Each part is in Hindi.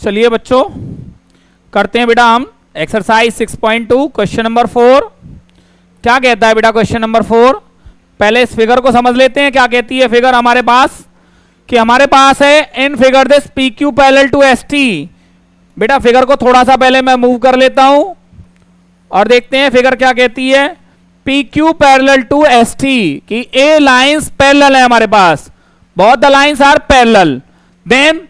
चलिए बच्चों करते हैं बेटा हम एक्सरसाइज 6.2 क्वेश्चन नंबर 4। क्या कहता है बेटा क्वेश्चन नंबर 4? पहले इस फिगर को समझ लेते हैं। क्या कहती है फिगर हमारे पास कि हमारे पास है in figure this P Q parallel to S T. बेटा फिगर को थोड़ा सा पहले मैं मूव कर लेता हूं और देखते हैं फिगर क्या कहती है। P Q parallel to S T की ए लाइंस पैरेलल है हमारे पास, both the lines are parallel. Then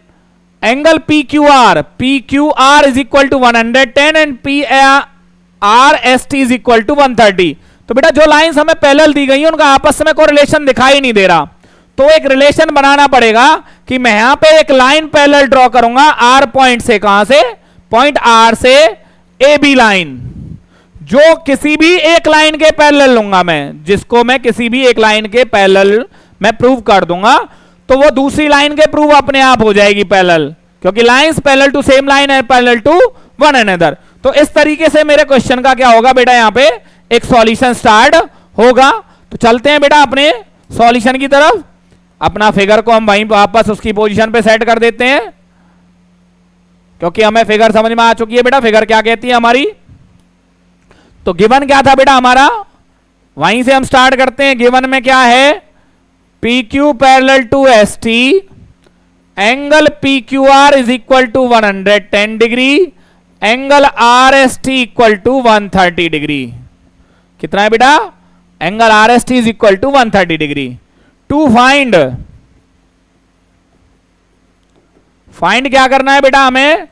angle P Q R is equal to 110 and P R S T is equal to 130। तो बेटा जो लाइंस हमें पैरेलल दी गई हैं उनका आपस में कोई रिलेशन दिखाई नहीं दे रहा, तो एक रिलेशन बनाना पड़ेगा कि मैं यहां पे एक लाइन पैरेलल ड्रॉ करूंगा आर पॉइंट से। कहां से? पॉइंट आर से ए बी लाइन, जो किसी भी एक लाइन के पैरेलल लूंगा मैं, जिसको मैं किसी भी एक लाइन के पैरेलल मैं प्रूव कर दूंगा, तो वो दूसरी लाइन के प्रूव अपने आप हो जाएगी पैरेलल, क्योंकि lines parallel to same line है पैरेलल टू वन अनदर। तो इस तरीके से मेरे क्वेश्चन का क्या होगा बेटा, यहां पे एक सॉल्यूशन स्टार्ट होगा। तो चलते हैं बेटा अपने सॉल्यूशन की तरफ। अपना फिगर को हम वहीं वापस उसकी पोजीशन पे सेट कर देते हैं, क्योंकि हमें फिगर समझ में आ चुकी है बेटा फिगर क्या कहती है हमारी। तो गिवन क्या था बेटा हमारा, वहीं से हम स्टार्ट करते हैं। गिवन में क्या है, P Q parallel to S T, angle P Q R is equal to 110 degree, angle R S T equal to 130 degree. कितना है बेटा? Angle R S T is equal to 130 degree. To find क्या करना है बेटा हमें,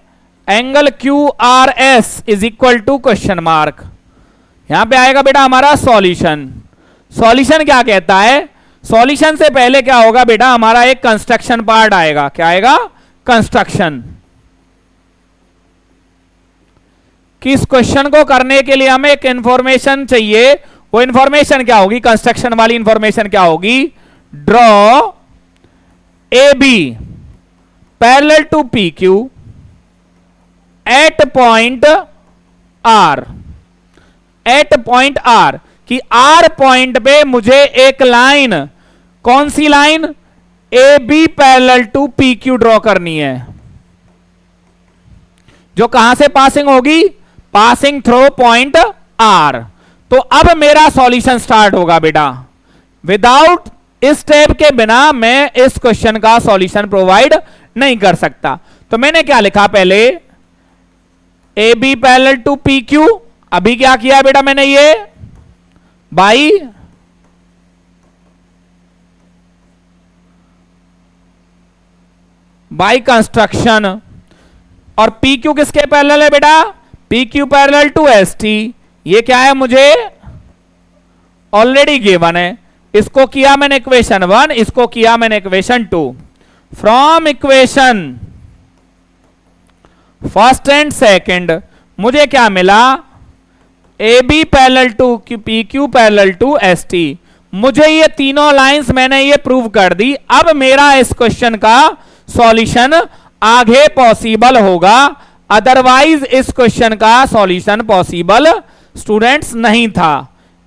angle Q R S is equal to question mark. यहां पे आएगा बेटा हमारा सॉल्यूशन। सॉल्यूशन क्या कहता है, सॉल्यूशन से पहले क्या होगा बेटा, हमारा एक कंस्ट्रक्शन पार्ट आएगा। क्या आएगा? कंस्ट्रक्शन। कि इस क्वेश्चन को करने के लिए हमें एक इंफॉर्मेशन चाहिए। वो इंफॉर्मेशन क्या होगी, कंस्ट्रक्शन वाली इंफॉर्मेशन क्या होगी, draw A B parallel to P Q at point R. At point R कि आर पॉइंट पे मुझे एक लाइन, कौन सी line, A B parallel to P Q draw करनी है, जो कहां से पासिंग होगी, पासिंग थ्रू पॉइंट आर। तो अब मेरा सॉल्यूशन स्टार्ट होगा बेटा। विदाउट इस स्टेप के बिना मैं इस क्वेश्चन का सॉल्यूशन प्रोवाइड नहीं कर सकता। तो मैंने क्या लिखा पहले, A B parallel to P Q. अभी क्या किया बेटा मैंने, ये बाई कंस्ट्रक्शन। और पी क्यू किसके पैरेलल है बेटा, P Q parallel to S T. ये क्या है, मुझे ऑलरेडी गिवन है। इसको किया मैंने इक्वेशन 1, इसको किया मैंने equation 2। From equation first and second मुझे क्या मिला, A B parallel to P Q parallel to S T. मुझे ये तीनों लाइंस मैंने ये प्रूव कर दी। अब मेरा इस क्वेश्चन का सॉल्यूशन आगे पॉसिबल होगा, अदरवाइज इस क्वेश्चन का सॉल्यूशन पॉसिबल स्टूडेंट्स नहीं था,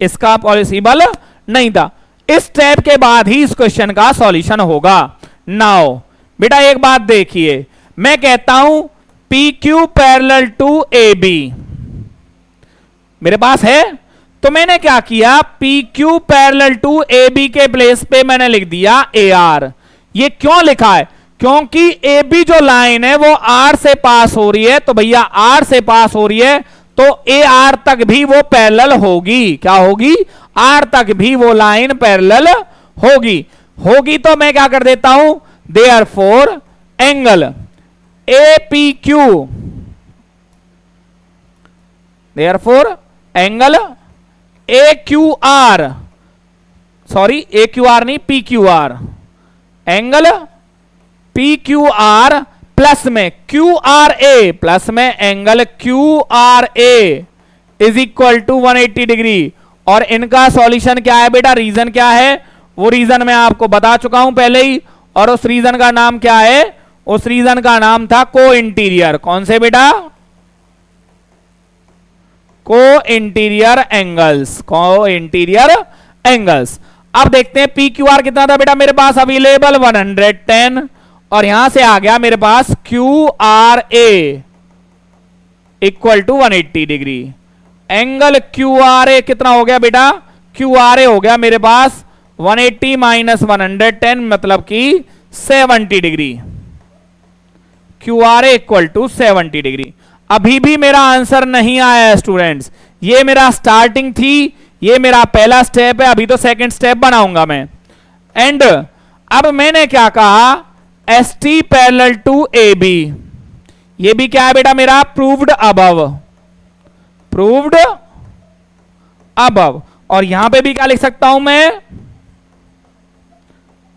इसका पॉसिबल नहीं था। इस स्टेप के बाद ही इस क्वेश्चन का सॉल्यूशन होगा। नाउ बेटा एक बात देखिए, मैं कहता हूं P Q parallel to A B मेरे पास है, तो मैंने क्या किया, P Q parallel to A B के प्लेस पे मैंने लिख दिया ए आर। ये क्यों लिखा है, क्योंकि ए बी जो लाइन है वो आर से पास हो रही है। तो भैया आर से पास हो रही है तो ए आर तक भी वो पैरेलल होगी। क्या होगी, आर तक भी वो लाइन पैरेलल होगी। तो मैं क्या कर देता हूं, therefore angle A P Q, therefore angle A Q R, sorry A Q R नहीं, P Q R, angle P Q R plus में क्यू आर ए, प्लस में angle Q R A is equal to 180 degree. और इनका सॉल्यूशन क्या है बेटा, रीजन क्या है, वो रीजन मैं आपको बता चुका हूं पहले ही। और उस रीजन का नाम क्या है, उस रीजन का नाम था को इंटीरियर। कौन से बेटा, को इंटीरियर एंगल्स, को इंटीरियर एंगल्स। अब देखते हैं पी क्यू आर कितना था बेटा मेरे पास अवेलेबल 110, और यहां से आ गया मेरे पास QRA equal to 180 degree. Angle QRA कितना हो गया बेटा? QRA हो गया मेरे पास 180 माइनस 110 मतलब कि 70 degree. QRA equal to 70 degree. अभी भी मेरा आंसर नहीं आया है स्टूडेंट्स, ये मेरा स्टार्टिंग थी, ये मेरा पहला स्टेप है, अभी तो सेकंड स्टेप बनाऊंगा मैं। एंड अब मैंने क्या कहा? ST पैरेलल टू AB, ये भी क्या है बेटा मेरा? Proved above, proved above. और यहां पे भी क्या लिख सकता हूं मैं?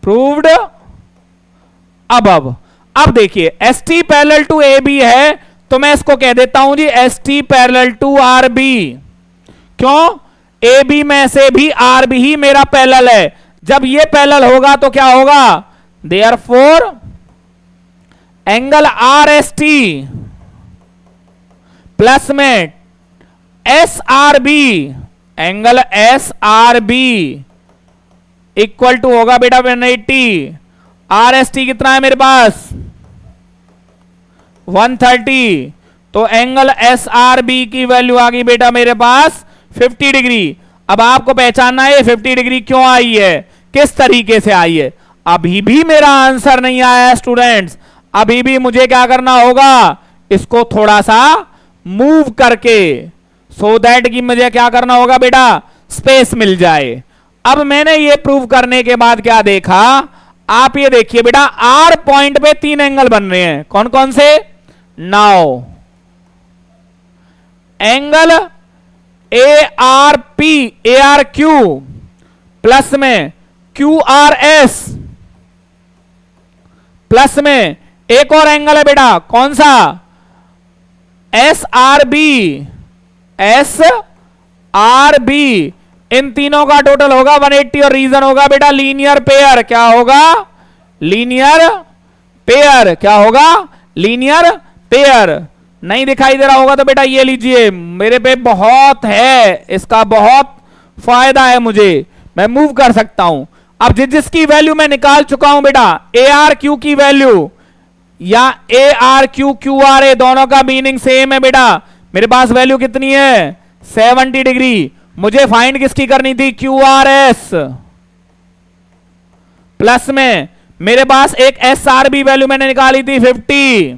Proved above. अब देखिए ST पैरेलल टू AB है तो मैं इसको कह देता हूं जी ST पैरेलल टू RB। क्यों? AB में से भी RB ही मेरा पैरेलल है। जब ये पैरेलल होगा तो क्या होगा? देयरफॉर एंगल RST प्लस में SRB, angle SRB equal to होगा बेटा 180। RST कितना है मेरे पास? 130। तो एंगल SRB की वैल्यू आ गई बेटा मेरे पास 50 डिग्री। अब आपको पहचानना है 50 डिग्री क्यों आई है, किस तरीके से आई है। अभी भी मेरा आंसर नहीं आया स्टूडेंट्स, अभी भी मुझे क्या करना होगा? इसको थोड़ा सा मूव करके, सो दैट कि मुझे क्या करना होगा बेटा? स्पेस मिल जाए। अब मैंने ये प्रूव करने के बाद क्या देखा? आप ये देखिए बेटा, R पॉइंट पे 3 एंगल बन रहे हैं। कौन कौन से? Now angle ARP, ARQ plus में QRS प्लस में एक और एंगल है बेटा, कौन सा? SRB, SRB। इन तीनों का टोटल होगा 180 और रीजन होगा बेटा लीनियर पेयर। क्या होगा? Linear pair. क्या होगा? Linear pair. नहीं दिखाई दे रहा होगा तो बेटा ये लीजिए, मेरे पे बहुत है, इसका बहुत फायदा है मुझे, मैं मूव कर सकता हूं। अब जिसकी वैल्यू मैं निकाल चुका हूं बेटा, ARQ की वैल्यू या ARQ QRA दोनों का मीनिंग सेम है बेटा। मेरे पास वैल्यू कितनी है? 70 डिग्री। मुझे फाइंड किसकी करनी थी? QRS प्लस में मेरे पास एक SRB वैल्यू मैंने निकाली थी 50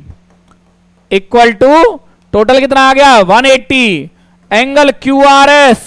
इक्वल टू टोटल कितना आ गया? 180। एंगल QRS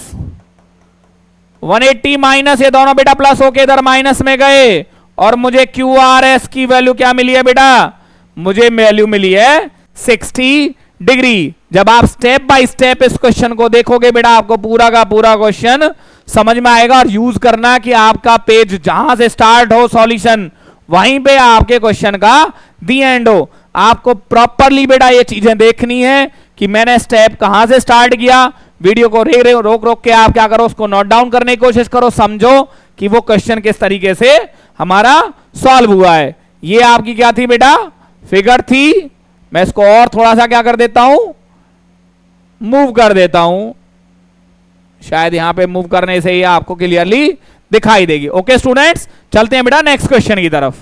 180 माइनस, ये दोनों बेटा प्लस होके इधर माइनस में गए और मुझे QRS की वैल्यू क्या मिली है बेटा? मुझे वैल्यू मिली है 60 डिग्री। जब आप स्टेप बाय स्टेप इस क्वेश्चन को देखोगे बेटा, आपको पूरा का पूरा क्वेश्चन समझ में आएगा। और यूज करना कि आपका पेज जहां से स्टार्ट हो सॉल्यूशन, वहीं पे आपके क्वेश्चन का दी एंड हो। आपको प्रॉपरली बेटा ये चीजें देखनी है कि मैंने स्टेप कहां से स्टार्ट किया। वीडियो को रोक रोक के आप क्या करो, उसको नोट डाउन करने की कोशिश करो, समझो कि वो क्वेश्चन किस तरीके से हमारा सॉल्व हुआ है। ये आपकी क्या थी बेटा? फिगर थी। मैं इसको और थोड़ा सा क्या कर देता हूं? मूव कर देता हूं, शायद यहां पे मूव करने से ही आपको क्लियरली दिखाई देगी। ओके स्टूडेंट्स, चलते हैं बेटा नेक्स्ट क्वेश्चन की तरफ।